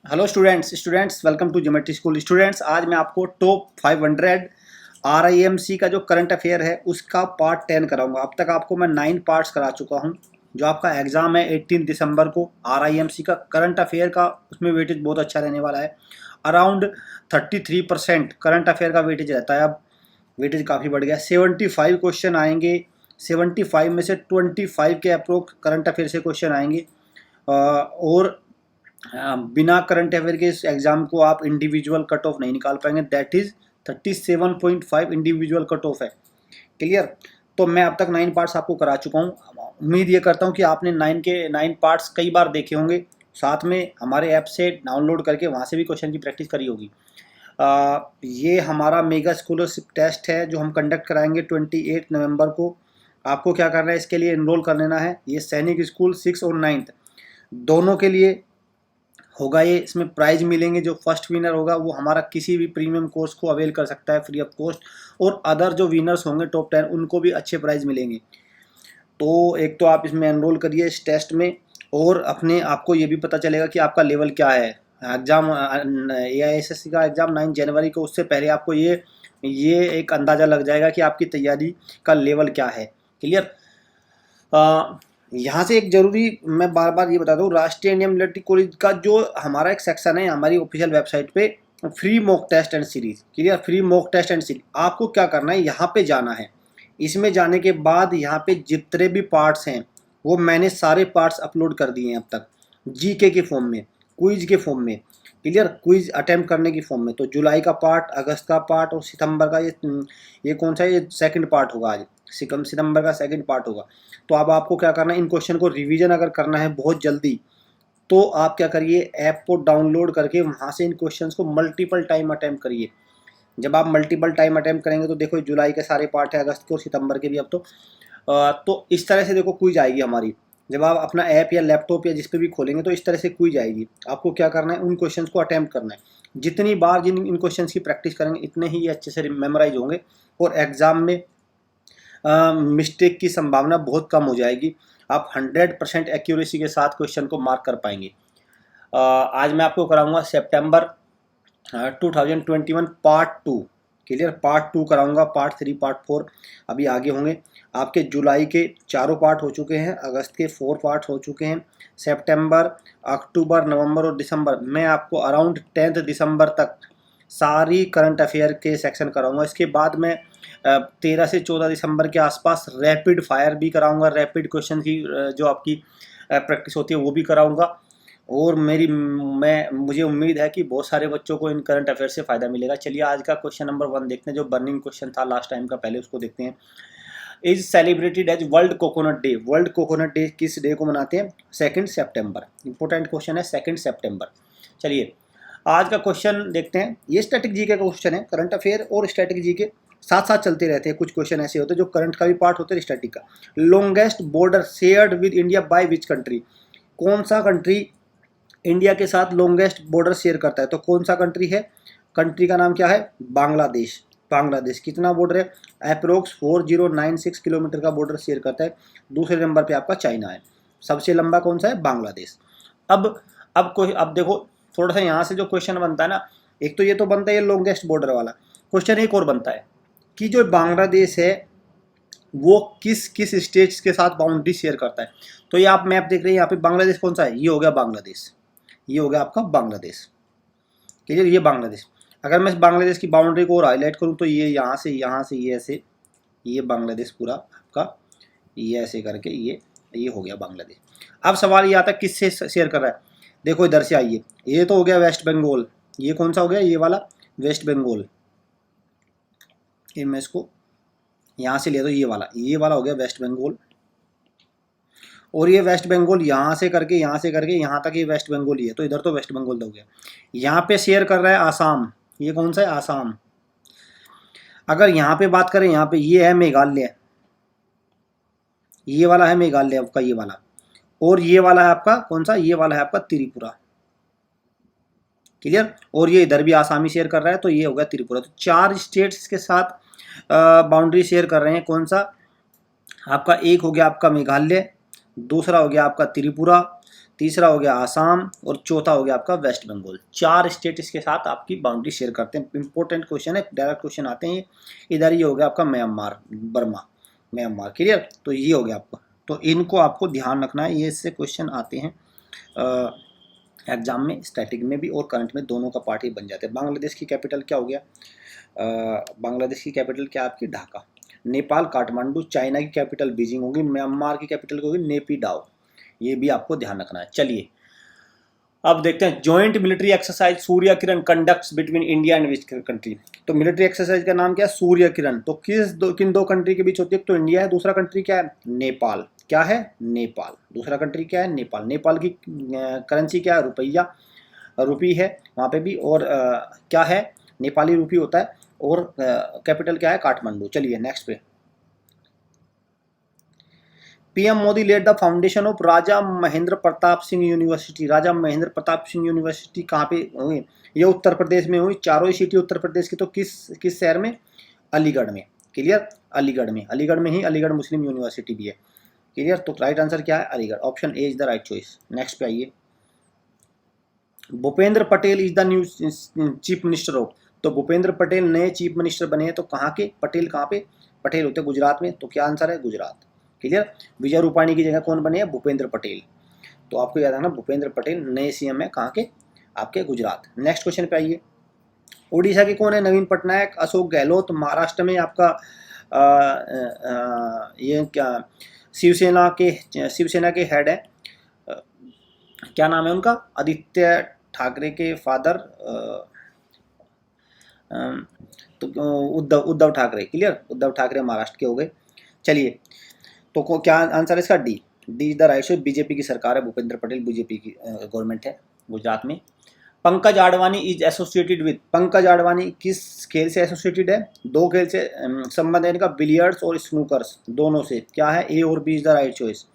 Hello students welcome to geometry school. Students, आज मैं आपको टॉप 500 RIMC का जो करंट अफेयर है उसका पार्ट 10 कराऊंगा। अब तक आपको मैं 9 पार्ट्स करा चुका हूं। जो आपका एग्ज़ाम है 18 दिसंबर को RIMC का करंट अफेयर का, उसमें वेटेज बहुत अच्छा रहने वाला है। अराउंड 33% करंट अफेयर का वेटेज रहता है। अब वेटेज काफ़ी बढ़ गया। 75 क्वेश्चन आएंगे। 75 में से 25 के अप्रोक्स करंट अफेयर से क्वेश्चन आएंगे। और बिना करंट अफेयर के इस एग्ज़ाम को आप इंडिविजुअल कट ऑफ नहीं निकाल पाएंगे। That is 37.5 individual cut off है। क्लियर? तो मैं अब तक 9 पार्ट्स आपको करा चुका हूँ। उम्मीद ये करता हूँ कि आपने 9 पार्ट्स कई बार देखे होंगे, साथ में हमारे ऐप से डाउनलोड करके वहाँ से भी क्वेश्चन की प्रैक्टिस करी होगी। ये हमारा मेगा स्कॉलरशिप टेस्ट है जो हम कंडक्ट कराएंगे 28 नवंबर को। आपको क्या करना है, इसके लिए इनरोल कर लेना है। ये सैनिक स्कूल 6 और 9th दोनों के लिए होगा। ये इसमें प्राइज मिलेंगे। जो फर्स्ट विनर होगा वो हमारा किसी भी प्रीमियम कोर्स को अवेल कर सकता है फ्री ऑफ कॉस्ट, और अदर जो विनर्स होंगे टॉप 10 उनको भी अच्छे प्राइज मिलेंगे। तो एक तो आप इसमें एनरोल करिए इस टेस्ट में, और अपने आपको ये भी पता चलेगा कि आपका लेवल क्या है। एग्ज़ाम AISSC का एग्ज़ाम 9 जनवरी को, उससे पहले आपको ये एक अंदाज़ा लग जाएगा कि आपकी तैयारी का लेवल क्या है। क्लियर? यहाँ से एक जरूरी मैं बार बार ये बता दूँ, राष्ट्रीय इंडियन मिलिट्री कॉलेज का जो हमारा एक सेक्शन है हमारी ऑफिशियल वेबसाइट पे, free mock test and series. Clear? Free mock test and series आपको क्या करना है, यहाँ पे जाना है। इसमें जाने के बाद यहाँ पे जितने भी पार्ट्स हैं वो मैंने सारे पार्ट्स अपलोड कर दिए हैं अब तक, GK के फॉर्म में, क्विज के फॉर्म में। क्लियर? क्विज अटेम्प्ट करने की फॉर्म में। तो जुलाई का पार्ट, अगस्त का पार्ट और सितंबर का ये कौन सा है, ये सेकंड पार्ट होगा। आज सितंबर का सेकंड पार्ट होगा। तो अब आपको क्या करना है, इन क्वेश्चन को रिवीजन अगर करना है बहुत जल्दी, तो आप क्या करिए, ऐप को डाउनलोड करके वहाँ से इन क्वेश्चंस को मल्टीपल टाइम अटेम्प्ट करिए। जब आप मल्टीपल टाइम अटेम्प्ट करेंगे तो देखो जुलाई के सारे पार्ट है, अगस्त के और सितंबर के भी। अब तो इस तरह से देखो क्विज आएगी हमारी। जब आप अपना ऐप या लैपटॉप या जिस पे भी खोलेंगे तो इस तरह से क्विज आएगी। आपको क्या करना है, उन क्वेश्चंस को अटेम्प्ट करना है। जितनी बार जिन इन क्वेश्चंस की प्रैक्टिस करेंगे इतने ही ये अच्छे से मेमोराइज होंगे, और एग्ज़ाम में मिस्टेक की संभावना बहुत कम हो जाएगी। आप 100% एक्यूरेसी के साथ क्वेश्चन को मार्क कर पाएंगे। आज मैं आपको कराऊंगा सितंबर 2021 पार्ट 2। क्लियर? पार्ट 2 कराऊंगा। पार्ट 3 पार्ट 4 अभी आगे होंगे। आपके जुलाई के चारों पार्ट हो चुके हैं, अगस्त के 4 पार्ट हो चुके हैं। सितंबर, अक्टूबर, नवंबर और दिसंबर मैं आपको अराउंड 10 दिसंबर तक सारी करंट अफेयर के सेक्शन कराऊंगा। इसके बाद मैं 13 से 14 दिसंबर के आसपास रैपिड फायर भी कराऊंगा। रैपिड क्वेश्चन की जो आपकी प्रैक्टिस होती है वो भी कराऊंगा। और मुझे उम्मीद है कि बहुत सारे बच्चों को इन करंट अफेयर से फ़ायदा मिलेगा। चलिए आज का क्वेश्चन नंबर 1 देखते हैं, जो बर्निंग क्वेश्चन था लास्ट टाइम का, पहले उसको देखते हैं। Is celebrated as world coconut day. World coconut day किस डे को मनाते हैं? 2 सितंबर। इंपॉर्टेंट क्वेश्चन है, 2 सितंबर। चलिए आज का क्वेश्चन देखते हैं। ये स्टैटिक जीके का क्वेश्चन है। करंट अफेयर और स्टैटिक जीके साथ साथ चलते रहते हैं। कुछ क्वेश्चन ऐसे होते हैं जो करंट का भी पार्ट होता है, स्टैटिक का। Longest border shared with India by which country. कौन सा कंट्री इंडिया के साथ लॉन्गेस्ट बॉर्डर शेयर करता है? तो कौन सा कंट्री है? कंट्री का नाम क्या है? बांग्लादेश। बांग्लादेश कितना बॉर्डर है? अप्रोक्स 4096 किलोमीटर का बॉर्डर शेयर करता है। दूसरे नंबर पे आपका चाइना है। सबसे लंबा कौन सा है? बांग्लादेश। अब देखो, थोड़ा सा यहाँ से जो क्वेश्चन बनता है ना, एक तो ये तो बनता है ये लॉन्गेस्ट बॉर्डर वाला क्वेश्चन। एक और बनता है कि जो बांग्लादेश है वो किस किस स्टेट्स के साथ बाउंड्री शेयर करता है। तो ये आप मैप देख रहे हैं, यहाँ पे बांग्लादेश कौन सा है? ये हो गया बांग्लादेश। ये हो गया आपका बांग्लादेश। क्लियर? ये बांग्लादेश। अगर मैं इस बांग्लादेश की बाउंड्री को और हाईलाइट करूँ तो ये यहाँ से ये ऐसे, ये बांग्लादेश पूरा आपका ये ऐसे करके ये हो गया बांग्लादेश। अब सवाल ये आता है किससे शेयर कर रहा है। देखो इधर से आइए, ये तो हो गया वेस्ट बंगाल। ये कौन सा हो गया? ये वाला वेस्ट बंगाल। ये मैं इसको यहाँ से ले तो ये वाला हो गया वेस्ट बंगाल। और ये वेस्ट बंगाल यहाँ से करके यहाँ तक ये वेस्ट बंगाल ही है। तो इधर तो वेस्ट बंगाल हो गया। यहाँ पे शेयर कर रहा है आसाम। ये कौन सा है? आसाम। अगर यहाँ पे बात करें, यहाँ पे ये है मेघालय। ये वाला है मेघालय आपका, ये वाला। और ये वाला है आपका कौन सा? ये वाला है आपका त्रिपुरा। क्लियर? और ये इधर भी आसामी शेयर कर रहा है, तो ये हो गया त्रिपुरा। तो 4 स्टेट्स के साथ बाउंड्री शेयर कर रहे हैं। कौन सा? आपका एक हो गया आपका मेघालय, दूसरा हो गया आपका त्रिपुरा, तीसरा हो गया आसाम और चौथा हो गया आपका वेस्ट बंगाल। 4 स्टेट इसके साथ आपकी बाउंड्री शेयर करते हैं। इंपॉर्टेंट क्वेश्चन है, डायरेक्ट क्वेश्चन आते हैं। इधर ये हो गया आपका म्यांमार, बर्मा, म्यांमार। क्लियर, तो ये हो गया आपका। तो इनको आपको ध्यान रखना है, ये इससे क्वेश्चन आते हैं एग्जाम में, स्टैटिक में भी और करंट में, दोनों का पार्ट ही बन जाते हैं। बांग्लादेश की कैपिटल क्या हो गया? बांग्लादेश की कैपिटल क्या आपकी? ढाका। नेपाल काठमांडू। चाइना की कैपिटल बीजिंग होगी। म्यांमार की कैपिटल होगी नेपिडाओ। ये भी आपको ध्यान रखना है। चलिए अब देखते हैं joint military exercise Surya Kiran conducts between India and which country. तो मिलिट्री एक्सरसाइज का नाम क्या है? सूर्य किरण। तो किन दो कंट्री के बीच होती है? तो इंडिया है, दूसरा कंट्री क्या है? नेपाल। क्या है? नेपाल। दूसरा कंट्री क्या है? नेपाल। नेपाल की करेंसी क्या है? रुपया, रुपी है वहाँ पे भी। और क्या है? नेपाली रुपी होता है। और कैपिटल क्या है? काठमांडू। चलिए नेक्स्ट पे। PM Modi laid the foundation of Raja Mahendra Pratap Singh university. Raja Mahendra Pratap Singh university कहाँ पे हुई? ये उत्तर प्रदेश में हुई। चारों ही सिटी उत्तर प्रदेश की। तो किस शहर में? अलीगढ़ में। क्लियर, अलीगढ़ में। अलीगढ़ में ही अलीगढ़ मुस्लिम यूनिवर्सिटी भी है। क्लियर, तो राइट आंसर क्या है? Aligarh. Option A is the right choice. Next पे आइए। Bhupendra Patel is the new chief minister of. तो भूपेंद्र पटेल नए चीफ मिनिस्टर बने हैं। तो कहाँ के? पटेल कहाँ पे? पटेल होते गुजरात में। तो क्या आंसर है? गुजरात। क्लियर, विजय रूपाणी की जगह कौन बने हैं? भूपेंद्र पटेल। तो आपको याद रखना भूपेंद्र पटेल नए सीएम है। कहाँ के? आपके गुजरात। नेक्स्ट क्वेश्चन पे आइए। उड़ीसा के कौन है? नवीन पटनायक, अशोक गहलोत। महाराष्ट्र में आपका ये क्या शिवसेना के हेड है, क्या नाम है उनका? आदित्य ठाकरे के फादर, तो उद्धव ठाकरे। क्लियर, उद्धव ठाकरे महाराष्ट्र के हो गए। चलिए तो क्या आंसर है इसका? D. D is the right choice. BJP की सरकार है, भूपेंद्र पटेल बीजेपी की गवर्नमेंट है गुजरात में। Pankaj Advani is associated with. Pankaj Advani किस खेल से एसोसिएटेड है? दो खेल से संबंध है इनका, बिलियर्ड्स और स्नूकर्स, दोनों से। क्या है? ए और B is the right choice.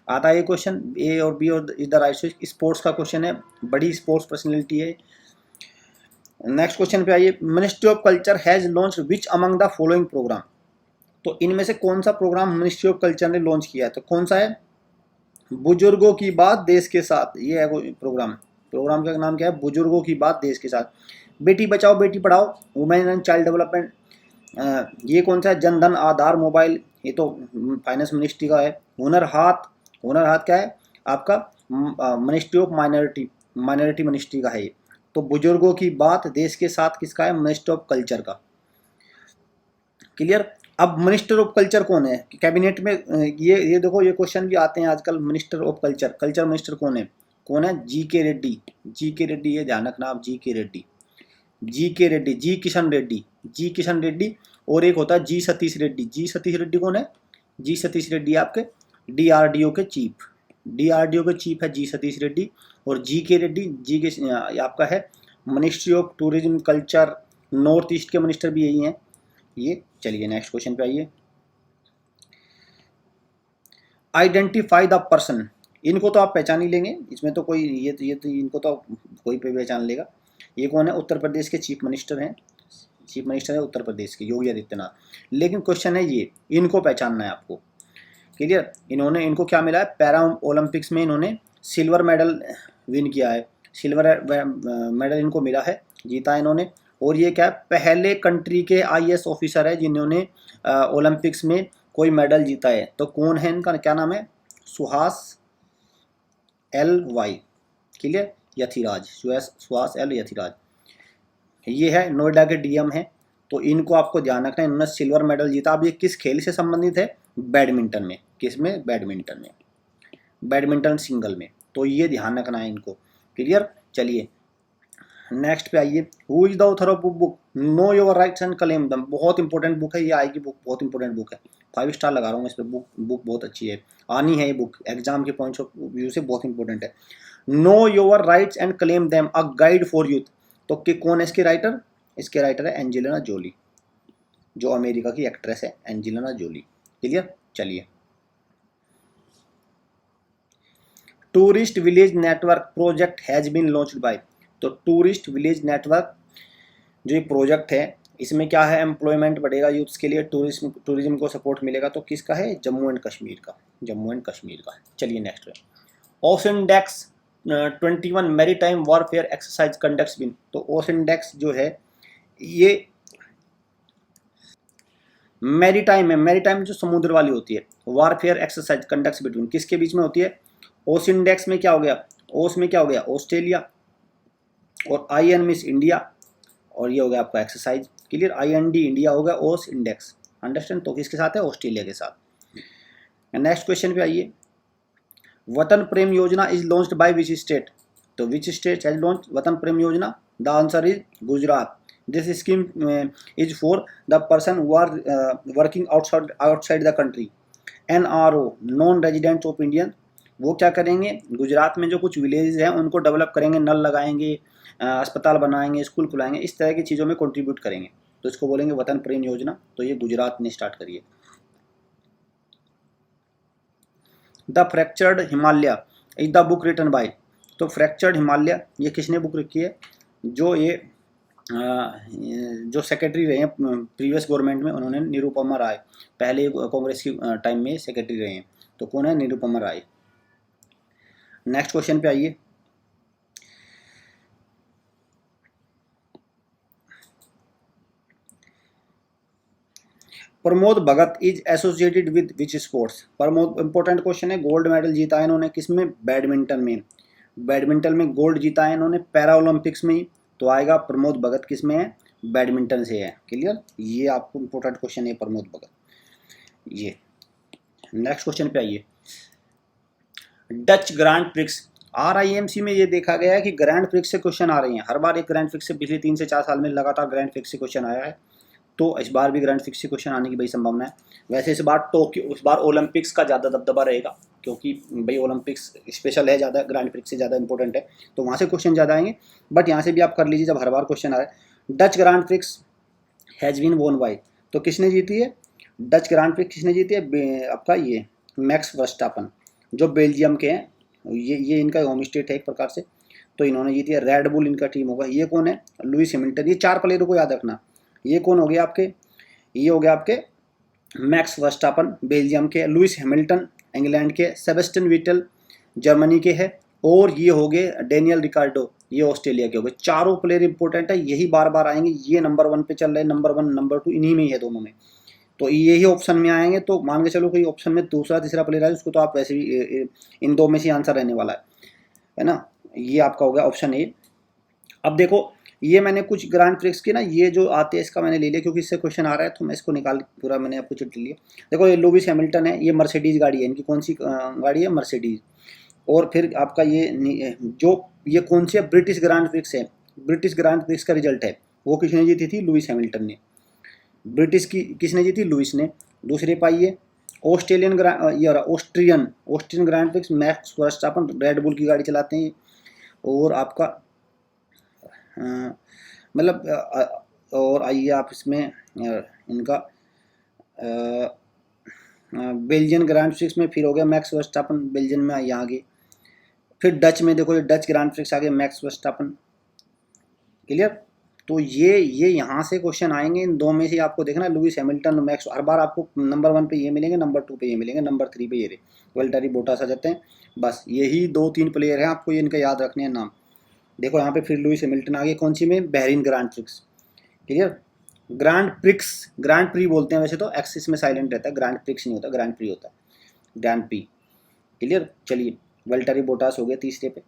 आता है ये क्वेश्चन, ए और बी और is the right choice. Sports का क्वेश्चन है, बड़ी स्पोर्ट्स पर्सनैलिटी है। नेक्स्ट क्वेश्चन पे आइए। Ministry of culture has launch which among the following program. तो इनमें से कौन सा प्रोग्राम मिनिस्ट्री ऑफ कल्चर ने लॉन्च किया है? तो कौन सा है? बुजुर्गों की बात देश के साथ। ये है वो प्रोग्राम। प्रोग्राम का नाम क्या है? बुजुर्गों की बात देश के साथ। Beti Bachao Beti Padhao, women and child development. ये कौन सा है? जनधन आधार मोबाइल, ये तो फाइनेंस मिनिस्ट्री का है। हुनर हाथ, हुनर हाथ क्या है? आपका मिनिस्ट्री ऑफ माइनॉरिटी मिनिस्ट्री का है ये। तो बुजुर्गों की बात देश के साथ किसका है? मिनिस्ट्री ऑफ कल्चर का। क्लियर। अब मिनिस्टर ऑफ कल्चर कौन है कैबिनेट में? ये देखो, ये क्वेश्चन भी आते हैं आजकल। Minister of culture, culture minister कौन है? कौन है? जी के रेड्डी। जी के रेड्डी, ये ध्यान रखना आप। जी के रेड्डी, जी के रेड्डी, जी किशन रेड्डी, जी किशन रेड्डी। और एक होता है जी सतीश रेड्डी। जी सतीश रेड्डी कौन है? जी सतीश रेड्डी आपके डीआरडीओ के चीफ। डीआरडीओ के चीफ है जी सतीश रेड्डी। और जी के रेड्डी, जी के आपका है ministry of tourism culture, north east के मिनिस्टर भी यही हैं ये। चलिए नेक्स्ट क्वेश्चन पे आइए। Identify the person. इनको तो आप पहचान ही लेंगे, इसमें तो कोई ये तो इनको तो कोई पे पहचान लेगा। ये कौन है? उत्तर प्रदेश के चीफ मिनिस्टर हैं। चीफ मिनिस्टर है उत्तर प्रदेश के योगी आदित्यनाथ। लेकिन क्वेश्चन है ये, इनको पहचानना है आपको। क्लियर, इनको क्या मिला है? पैरा ओलंपिक्स में इन्होंने सिल्वर मेडल विन किया है। सिल्वर मेडल इनको मिला है, जीता है इन्होंने। और ये क्या है? पहले कंट्री के आईएएस ऑफिसर है जिन्होंने ओलंपिक्स में कोई मेडल जीता है। तो कौन है? इनका क्या नाम है? Suhas L Y. Clear, Yathiraj, Suhas L Yathiraj. ये है नोएडा के डीएम है। तो इनको आपको ध्यान रखना है, इन्होंने सिल्वर मेडल जीता। अब ये किस खेल से संबंधित है? बैडमिंटन में। किस में? बैडमिंटन में, बैडमिंटन सिंगल में। तो ये ध्यान रखना है इनको। क्लियर। चलिए नेक्स्ट पे आइए। Who is the author of book know your rights and claim दम। बहुत इंपॉर्टेंट बुक है ये, आएगी बुक, बहुत इंपॉर्टेंट बुक है। 5 स्टार लगा रहा हूँ इस पर। बुक बहुत अच्छी है, आनी है ये बुक, एग्जाम के पॉइंट्स ऑफ व्यू से बहुत इंपॉर्टेंट है। Know your rights and claim them, a guide for youth. तो कौन है इसके राइटर? इसके राइटर है एंजेलिना जोली, जो अमेरिका की एक्ट्रेस है एंजेलिना जोली। क्लियर। चलिए tourist village network project has been launched by. तो टूरिस्ट विलेज नेटवर्क जो ये प्रोजेक्ट है, इसमें क्या है? एम्प्लॉयमेंट बढ़ेगा यूथ्स के लिए, टूरिज्म को सपोर्ट मिलेगा। तो किसका है? जम्मू एंड कश्मीर का, जम्मू एंड कश्मीर का। चलिए नेक्स्ट है। ओसिनडेक्स 21 मैरीटाइम वॉरफेयर एक्सरसाइज कंडक्ट्स बिन। तो ओसिनडेक्स जो है ये मैरीटाइम है, मैरीटाइम जो समुद्र वाली होती है, वॉरफेयर एक्सरसाइज कंडक्ट्स बिटवीन किसके बीच में होती है? ओसिनडेक्स में क्या हो गया, ओस में क्या हो गया ऑस्ट्रेलिया, और आई एन मिस इंडिया, और ये हो गया आपका exercise. Clear? I N D India हो गया, ओस इंडेक्स। अंडरस्टैंड? तो किसके साथ है? ऑस्ट्रेलिया के साथ। नेक्स्ट क्वेश्चन पे आइए। Vatan Prem Yojana is launched by which state? तो which state has launch Vatan Prem Yojana? The answer is Gujarat. This scheme is for the person who are working outside the country, NRO non residents of Indian. वो क्या करेंगे? गुजरात में जो कुछ villages हैं उनको डेवलप करेंगे, नल लगाएंगे, अस्पताल बनाएंगे, स्कूल खुलाएंगे, इस तरह की चीज़ों में कंट्रीब्यूट करेंगे, तो इसको बोलेंगे वतन प्रेम योजना। तो ये गुजरात ने स्टार्ट करी है। The fractured Himalaya is the book written by. तो फ्रैक्चर्ड हिमालय ये किसने बुक लिखी है? जो ये जो सेक्रेटरी रहे हैं प्रीवियस गवर्नमेंट में, उन्होंने निरुपमा राय, पहले कांग्रेस की टाइम में सेक्रेटरी रहे हैं। तो कौन है? निरुपमा राय। नेक्स्ट क्वेश्चन पे आइए। Pramod Bhagat is associated with which sports? Pramod, important question है। गोल्ड मेडल जीता है इन्होंने किसमें? बैडमिंटन में। बैडमिंटन में गोल्ड जीता है इन्होंने पैरा ओलंपिक्स में ही। तो आएगा प्रमोद भगत किस में है? बैडमिंटन से है। क्लियर? ये आपको इंपॉर्टेंट क्वेश्चन है प्रमोद भगत ये। नेक्स्ट क्वेश्चन पे आइए। डच ग्रैंड प्रिक्स, RIMC में ये देखा गया है कि ग्रैंड प्रिक्स से क्वेश्चन आ रहे हैं हर बार। एक ग्रैंड प्रिक्स से पिछले 3 से 4 साल में लगातार ग्रैंड प्रिक्स से क्वेश्चन आया है, तो इस बार भी ग्रैंड प्रिक्स से क्वेश्चन आने की बड़ी संभावना है। वैसे इस बार टोक्यो, इस बार ओलंपिक्स का ज़्यादा दबदबा रहेगा, क्योंकि भाई ओलंपिक्स स्पेशल है ज़्यादा, ग्रैंड प्रिक्स से ज़्यादा इंपॉर्टेंट है, तो वहाँ से क्वेश्चन ज़्यादा आएंगे। बट यहाँ से भी आप कर लीजिए जब हर बार क्वेश्चन आ रहा है। Dutch grand prix has been won by, तो किसने जीती है? डच ग्रैंड प्रिक्स किसने जीती है? आपका ये मैक्स वर्स्टापन, जो बेल्जियम के हैं। ये इनका होम स्टेट है एक प्रकार से, तो इन्होंने जीती है। रेड बुल इनका टीम होगा। ये कौन है? Lewis Hamilton. ये 4 प्लेयरों को याद रखना। ये कौन हो गया आपके? ये हो गया आपके मैक्स वर्स्टापन बेल्जियम के, लुइस हैमिल्टन इंग्लैंड के, सेबेस्टियन वेटल जर्मनी के है, और ये हो गए डेनियल रिकार्डो, ये ऑस्ट्रेलिया के हो गए। चारों प्लेयर इंपॉर्टेंट है, यही बार बार आएंगे। ये नंबर 1 पे चल रहे हैं, नंबर 1 नंबर 2 इन्हीं में ही है, दोनों में। तो यही ऑप्शन में आएंगे। तो मान के चलो कोई ऑप्शन में दूसरा तीसरा प्लेयर है उसको, तो आप वैसे भी इन दो में से आंसर रहने वाला है ना। ये आपका हो गया ऑप्शन ए। अब देखो, ये मैंने कुछ ग्रैंड प्रिक्स की ना, ये जो आते हैं इसका मैंने ले लिया क्योंकि इससे क्वेश्चन आ रहा है, तो मैं इसको निकाल पूरा मैंने आपको चिट लिया। देखो ये लुइस हैमिल्टन है, ये मर्सिडीज गाड़ी है, इनकी कौन सी गाड़ी है? मर्सिडीज। और फिर आपका ये जो ये कौन सी ब्रिटिश ग्रैंड प्रिक्स है, ब्रिटिश ग्रैंड प्रिक्स का रिजल्ट है, वो किसने जीती थी? लुइस हैमिल्टन ने। ब्रिटिश की किसने जीती? लुइस ने। दूसरे पाइए ऑस्ट्रेलियन ये Austrian grand prix max Verstappen red bull की गाड़ी चलाते हैं। और आपका मतलब और आइए आप इसमें इनका बेल्जियन ग्रैंड प्रिक्स में फिर हो गया मैक्स वर्स्टापन, बेल्जियन में आइए आगे। फिर डच में देखो, ये डच ग्रैंड प्रिक्स आगे मैक्स वर्स्टापन। क्लियर? तो ये यहाँ से क्वेश्चन आएंगे, इन दो में से आपको देखना लुइस हैमिल्टन मैक्स। हर बार आपको नंबर 1 पे ये मिलेंगे, नंबर 2 पे ये मिलेंगे, नंबर 3 पे ये रहे वल्टरी बोटास आ जाते हैं। बस यही 2-3 प्लेयर हैं, आपको ये इनका याद रखने हैं नाम। देखो यहाँ पे फिर लुइस हैमिल्टन आगे कौन सी में? Bahrain grand prix. Clear? Grand prix, grand pre बोलते हैं वैसे तो, एक्सिस में साइलेंट रहता है, ग्रैंड प्रिक्स नहीं होता, ग्रैंड प्री होता है, ग्रैंड प्री। क्लियर? चलिए वल्टरी बोटास हो गया तीसरे पे।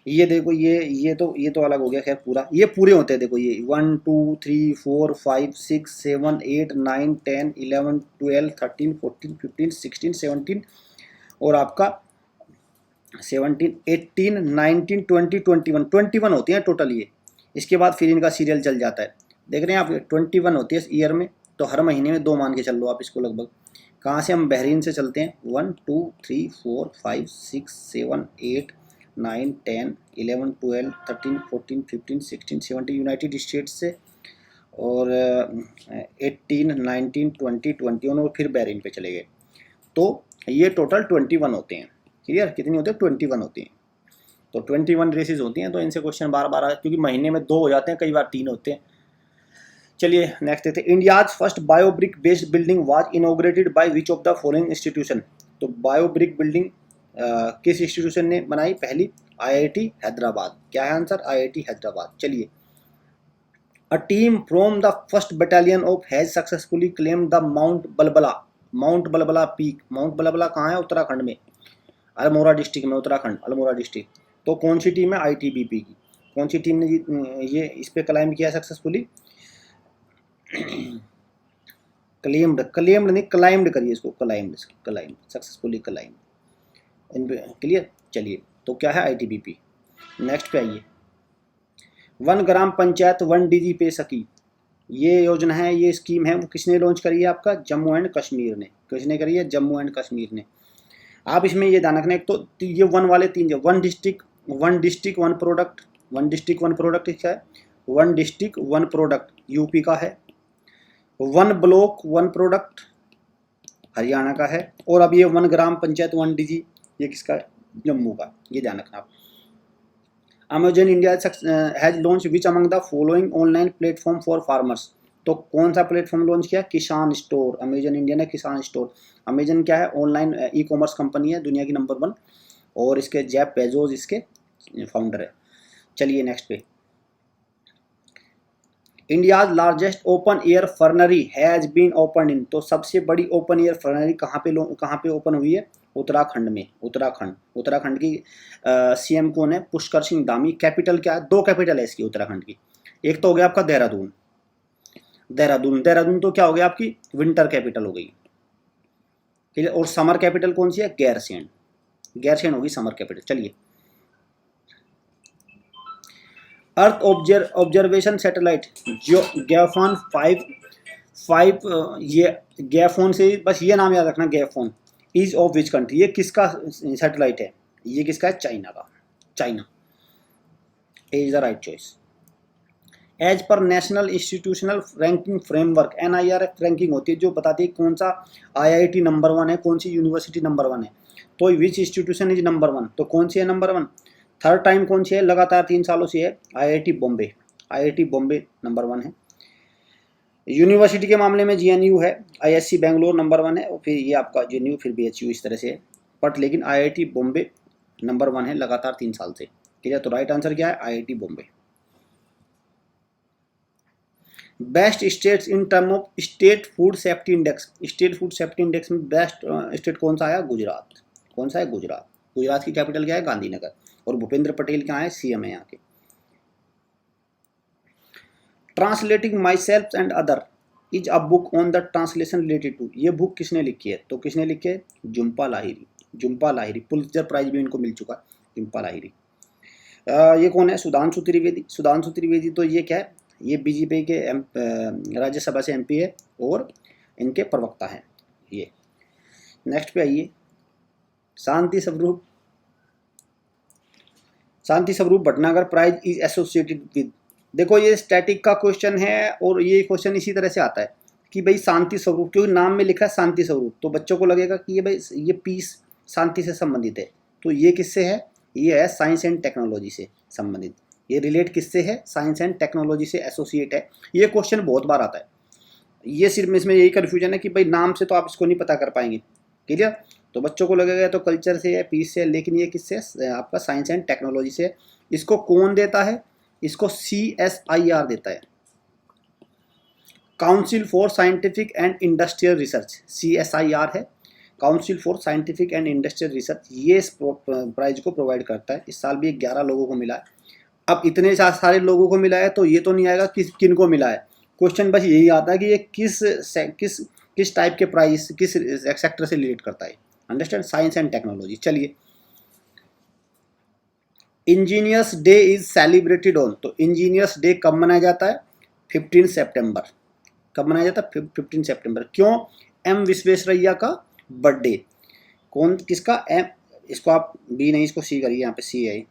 ये देखो ये तो अलग हो गया, खैर पूरा ये पूरे होते हैं। देखो ये 1 2 3 4 5 6 7 8 9 10 11 12 13 14 15 16 17 और आपका 17 18 19 20 21 होती हैं टोटल ये। इसके बाद फिर इनका सीरियल चल जाता है। देख रहे हैं आप, 21 होती है इस ईयर में, तो हर महीने में 2 मान के चल लो आप इसको लगभग। कहाँ से? हम बहरीन से चलते हैं। 1 2 3 4 5 6 7 8 9 10 11 12 13 14 15 16 17 यूनाइटेड स्टेट्स से, और 18 19 20 21 और फिर बहरीन पे चले गए। तो ये टोटल 21 होते हैं। क्लियर? कितनी होते हैं? 21 होती हैं। तो 21 रेसेस होती हैं, तो इनसे क्वेश्चन बार बार क्योंकि महीने में 2 हो जाते हैं, कई बार 3 होते हैं। चलिए नेक्स्ट देखते हैं। India's first biobrick based building was inaugurated by which of the following institution? तो बायोब्रिक बिल्डिंग किस इंस्टीट्यूशन ने बनाई? पहली आईआईटी हैदराबाद। क्या है आंसर? आईआईटी हैदराबाद। चलिए, a team from the first battalion of has successfully claim the mount Balbala. Mount Balbala peak. Mount Balbala कहाँ है? उत्तराखंड में, अल्मोड़ा डिस्ट्रिक्ट में, उत्तराखंड अल्मोड़ा डिस्ट्रिक्ट। तो कौन सी टीम है? आईटीबीपी की। कौन सी टीम ने ये इस पे क्लाइम किया सक्सेसफुली? क्लेम्ड, क्लेम्ड नहीं, क्लाइम्ड करिए इसको, क्लाइम्ड, क्लाइम्ड, सक्सेसफुली क्लाइम्ड। इन पे क्लियर। चलिए, तो क्या है? आईटीबीपी। नेक्स्ट पे आइए, 1 ग्राम पंचायत 1 DG पे सकी। ये योजना है, ये स्कीम है, वो किसने लॉन्च करी है? आपका जम्मू एंड कश्मीर ने। किसने करी है? जम्मू एंड कश्मीर ने। आप इसमें ये ध्यान रखना, एक तो ये वन वाले तीन, जो one district one product, one district one product क्या है? One district one product UP का है। One block one product Haryana का है। और अब ये 1 ग्राम पंचायत 1 DG ये किसका है? जम्मू का। ये ध्यान रखना आप। Amazon India has launch which among the following online platform for farmers. तो कौन सा प्लेटफॉर्म लॉन्च किया? किसान स्टोर। अमेजन इंडिया ने किसान स्टोर। अमेजन क्या है? ऑनलाइन ई कॉमर्स कंपनी है, दुनिया की नंबर 1। और इसके जेफ बेजोस इसके फाउंडर है। चलिए नेक्स्ट पे, India's largest open air fernery has been open in. तो सबसे बड़ी ओपन एयर फर्नरी कहाँ पे ओपन हुई है? उत्तराखंड में। उत्तराखंड की सीएम कौन है? पुष्कर सिंह धामी। कैपिटल क्या है? 2 कैपिटल है इसकी उत्तराखंड की। एक तो हो गया आपका देहरादून। देहरादून तो क्या हो गया? आपकी विंटर कैपिटल हो गई, ठीक है। और समर कैपिटल कौन सी है? गैरसैंण। गैरसैंण होगी समर कैपिटल। चलिए, अर्थ ऑब्जर्वेशन सैटेलाइट जो गैफोन 5 ये गैफोन से बस ये नाम याद रखना, Gaofen is of which country. ये किसका सैटेलाइट है? ये किसका है? चाइना का। China is the right choice. As per national institutional ranking framework, NIRF ranking होती है जो बताती है कौन सा IIT नंबर 1 है, कौन सी यूनिवर्सिटी नंबर 1 है। तो विच इंस्टीट्यूशन इज नंबर 1? तो कौन सी है नंबर 1? थर्ड टाइम कौन सी है? लगातार 3 सालों से है IIT Bombay. IIT Bombay number 1 है। यूनिवर्सिटी के मामले में GNU है, ISC बेंगलोर नंबर 1 है, और फिर ये आपका GNU, फिर BHU, इस तरह से है। बट लेकिन IIT बॉम्बे नंबर 1 है लगातार 3 साल से, ठीक है। तो राइट आंसर क्या है? IIT Bombay. Best states in term of state food safety index. State food safety index में बेस्ट स्टेट कौन सा आया? गुजरात। कौन सा है? गुजरात। गुजरात की कैपिटल क्या है? गांधीनगर। और भूपेंद्र पटेल क्या है? CM है यहाँ के। Translating myself and other is a book on the translation related to. ये बुक किसने लिखी है? तो किसने लिखी है? झुम्पा लाहिरी। झुम्पा लाहिरी, पुलित्जर प्राइज भी इनको मिल चुका है, झुम्पा लाहिरी। ये कौन है? सुधांशु त्रिवेदी। सुधांशु त्रिवेदी तो ये क्या है? ये बीजेपी के राज्यसभा से MP है और इनके प्रवक्ता हैं ये। नेक्स्ट पे आइए, Shanti Swarup Bhatnagar prize is associated with. देखो ये स्टैटिक का क्वेश्चन है और ये क्वेश्चन इसी तरह से आता है कि भाई शांति स्वरूप, क्योंकि नाम में लिखा है शांति स्वरूप, तो बच्चों को लगेगा कि ये भाई ये पीस शांति से संबंधित है। तो ये किससे है? ये है साइंस एंड टेक्नोलॉजी से संबंधित। ये रिलेट किससे है? साइंस एंड टेक्नोलॉजी से एसोसिएट है। ये क्वेश्चन बहुत बार आता है। ये सिर्फ इसमें यही कन्फ्यूजन है कि भाई नाम से तो आप इसको नहीं पता कर पाएंगे, ठीक है। तो बच्चों को लगेगा तो कल्चर से है, पीस से है, लेकिन ये किससे है? आपका साइंस एंड टेक्नोलॉजी से। इसको कौन देता है? इसको CSIR देता है, council for scientific and industrial research. CSIR है, council for scientific and industrial research. ये इस प्राइज को प्रोवाइड करता है। इस साल भी 11 लोगों को मिला है। अब इतने सारे लोगों को मिला है तो ये तो नहीं आएगा किन को मिला है। क्वेश्चन बस यही आता है कि ये किस टाइप के प्राइस, किस सेक्टर से रिलेट करता है। अंडरस्टैंड? Science and technology. चलिए, engineers day is celebrated on. तो इंजीनियर्स डे कब मनाया जाता है? 15 सितंबर। कब मनाया जाता है? 15 सितंबर। क्यों? M विश्वेश्वरैया का बर्थडे। कौन किसका? M, इसको आप B नहीं, इसको C करिए, यहाँ पे C है,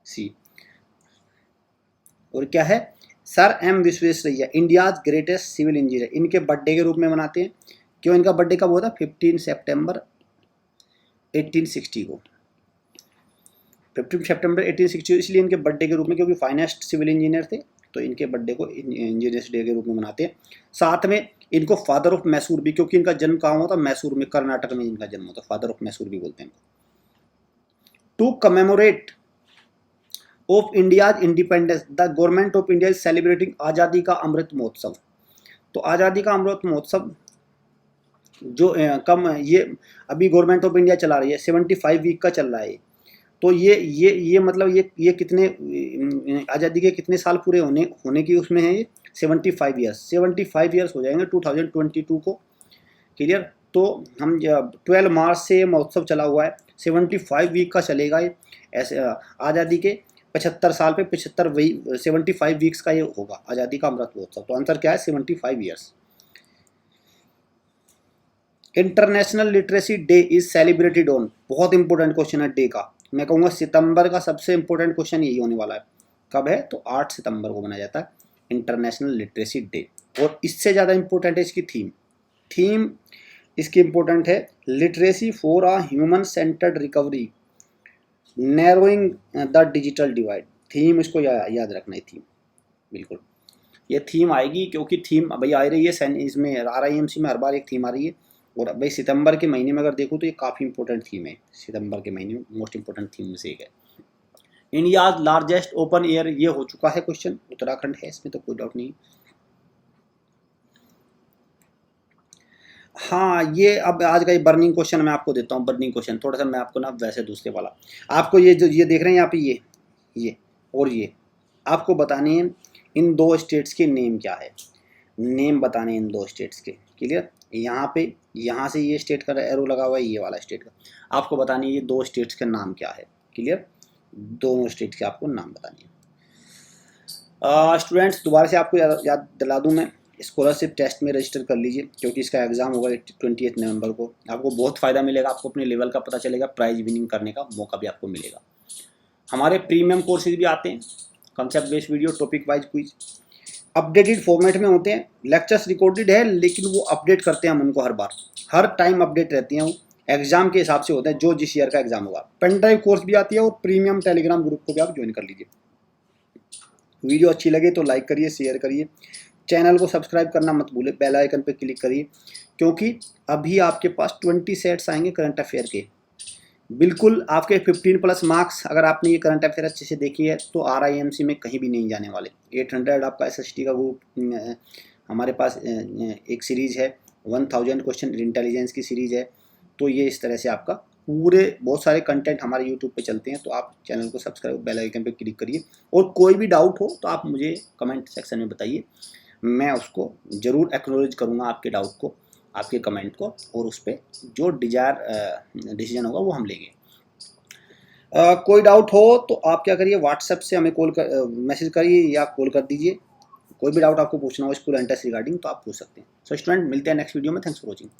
C। और क्या है? Sir M Visvesvaraya, India's greatest civil engineer. इनके बर्थडे के रूप में मनाते हैं। क्यों? इनका बर्थडे कब हुआ था? 15 सितंबर 1860 को। 15 सितंबर 1860 इसलिए इनके बर्थडे के रूप में, क्योंकि फाइनेस्ट सिविल इंजीनियर थे, तो इनके बर्थडे को इंजीनियर्स डे के रूप में मनाते हैं। साथ में इनको फादर ऑफ मैसूर भी, क्योंकि इनका जन्म कहाँ हुआ था? मैसूर में, कर्नाटक में इनका जन्म हुआ था। फादर ऑफ मैसूर भी बोलते हैं। To commemorate of India's independence the government of India is celebrating Azadi ka Amrit Mahotsav. तो आज़ादी का अमृत महोत्सव जो ये अभी गवर्नमेंट ऑफ इंडिया चला रही है, 75 वीक का चल रहा है। तो ये मतलब ये कितने आज़ादी के कितने साल पूरे होने की उसमें है, ये 75 ईयर्स। 75 ईयर्स हो जाएंगे 2022 को, क्लियर। तो हम 12 मार्च से ये महोत्सव चला हुआ है, 75 वीक का चलेगा ये। ऐसे आज़ादी के 75 साल पे 75 वीक्स का ये होगा आज़ादी का अमृत महोत्सव। तो आंसर क्या है, 75 years. International literacy day is celebrated on, बहुत इंपॉर्टेंट क्वेश्चन है डे का। मैं कहूँगा सितंबर का सबसे इंपॉर्टेंट क्वेश्चन यही होने वाला है। कब है, तो 8 सितंबर को मनाया जाता है इंटरनेशनल लिटरेसी डे। और इससे ज़्यादा इंपॉर्टेंट है इसकी थीम इसकी इंपॉर्टेंट है, literacy for a human centred recovery narrowing the digital divide. Theme इसको याद रखना है, थीम बिल्कुल ये थीम आएगी, क्योंकि थीम भाई आ रही है इसमें RIMC में हर बार एक थीम आ रही है। और भाई सितंबर के महीने में अगर देखो तो ये काफ़ी इंपॉर्टेंट थीम है, सितंबर के महीने में मोस्ट इंपॉर्टेंट थीम में से एक है। इंडियाज लार्जेस्ट ओपन एयर, ये हो चुका है क्वेश्चन, उत्तराखंड है, इसमें तो कोई डाउट नहीं। हाँ, ये अब आज का ये बर्निंग क्वेश्चन मैं आपको देता हूँ। बर्निंग क्वेश्चन थोड़ा सा मैं आपको ना वैसे दूसरे वाला, आपको ये जो ये देख रहे हैं यहाँ पे ये और ये आपको बतानी है इन दो स्टेट्स के नेम क्या है, नेम बताने इन दो स्टेट्स के, क्लियर। यहाँ से ये स्टेट का एरो लगा हुआ है, ये वाला स्टेट का, आपको बतानी है ये दो स्टेट्स के नाम क्या है, क्लियर। दोनों स्टेट के आपको नाम बतानी है। स्टूडेंट्स दोबारा से आपको याद दिला दूँ मैं, स्कॉलरशिप टेस्ट में रजिस्टर कर लीजिए, क्योंकि इसका एग्ज़ाम होगा 28 नवंबर को। आपको बहुत फ़ायदा मिलेगा, आपको अपने लेवल का पता चलेगा, प्राइज विनिंग करने का मौका भी आपको मिलेगा। हमारे प्रीमियम कोर्सेज भी आते हैं, concept based video, topic wise quiz, updated format में होते हैं। लेक्चर्स रिकॉर्डेड है, लेकिन वो अपडेट करते हैं हम उनको हर टाइम अपडेट रहती हैं वो, एग्जाम के हिसाब से होता है, जो जिस ईयर का एग्जाम होगा। पेन ड्राइव कोर्स भी आती है, और प्रीमियम टेलीग्राम ग्रुप को भी आप ज्वाइन कर लीजिए। वीडियो अच्छी लगे तो लाइक करिए, शेयर करिए, चैनल को सब्सक्राइब करना मत भूले, बेल आइकन पे क्लिक करिए, क्योंकि अभी आपके पास 20 सेट्स आएंगे करंट अफेयर के। बिल्कुल आपके 15+ मार्क्स, अगर आपने ये करंट अफेयर अच्छे से देखी है तो RIMC में कहीं भी नहीं जाने वाले। 800 आपका SST का ग्रुप, हमारे पास एक सीरीज़ है 1000 क्वेश्चन इंटेलिजेंस की सीरीज़ है। तो ये इस तरह से आपका पूरे बहुत सारे कंटेंट हमारे यूट्यूब पे चलते हैं। तो आप चैनल को सब्सक्राइब, बेल आइकन पे क्लिक करिए, और कोई भी डाउट हो तो आप मुझे कमेंट सेक्शन में बताइए, मैं उसको ज़रूर एक्नॉलेज करूँगा, आपके डाउट को, आपके कमेंट को, और उस पर जो डिसीजन होगा वो हम लेंगे। कोई डाउट हो तो आप क्या करिए, व्हाट्सएप से हमें मैसेज करिए या कॉल कर दीजिए। कोई भी डाउट आपको पूछना हो स्कूल एंट्रेंस रिगार्डिंग तो आप पूछ सकते हैं। सो स्टूडेंट, मिलते हैं नेक्स्ट वीडियो में। Thanks for watching.